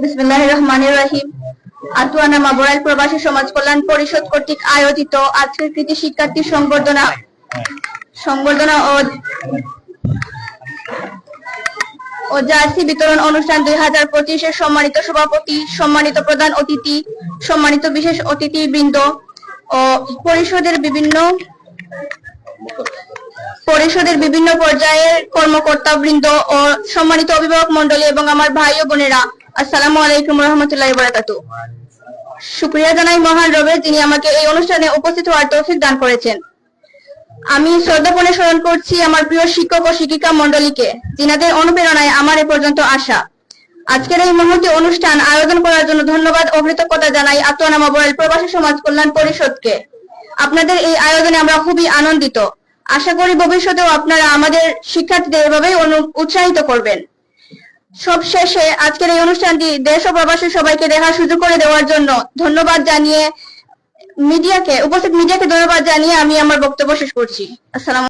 বিসমিল্লাহির রহমানির রহিম। আতুয়ানা মাবরাইল প্রবাসী সমাজ কল্যাণ পরিষদ কর্তৃক আয়োজিত আজকের কৃতি শিক্ষার্থী সংবর্ধনা ও জার্সি বিতরণ অনুষ্ঠান 2025-এর সম্মানিত সভাপতি, সম্মানিত প্রধান অতিথি, সম্মানিত বিশেষ অতিথিবৃন্দ ও পরিষদের বিভিন্ন পর্যায়ের কর্মকর্তাবৃন্দ ও সম্মানিত অভিভাবক মণ্ডলী এবং আমার ভাই ও বোনেরা, আসসালামু আলাইকুম রহমতুল্লাহি ওয়া বারাকাতুহু। শুকরিয়া জানাই মহান রবের, যিনি আমাকে এই অনুষ্ঠানে উপস্থিত হওয়ার তৌফিক দান করেছেন। আমি শ্রদ্ধাপূর্ণ স্মরণ করছি আমার প্রিয় শিক্ষক ও শিক্ষিকা মণ্ডলীকে, যিনাদের অনুপ্রেরণায় আমার এ পর্যন্ত আসা। আজকের এই মহতী অনুষ্ঠান আয়োজন করার জন্য ধন্যবাদ ও কৃতজ্ঞতা জানাই আতুয়ানা মাবরাইল প্রবাসী সমাজ কল্যাণ পরিষদকে। আপনাদের এই আয়োজনে আমরা খুবই আনন্দিত। আশা করি ভবিষ্যতেও আপনারা আমাদের শিক্ষার্থীদের এভাবেই উৎসাহিত করবেন। সবশেষে আজকের এই অনুষ্ঠানটি দেশ ও প্রবাসী সবাইকে দেখার সুযোগ করে দেওয়ার জন্য ধন্যবাদ জানিয়ে উপস্থিত মিডিয়াকে ধন্যবাদ জানিয়ে আমি আমার বক্তব্য শেষ করছি। আসসালাম।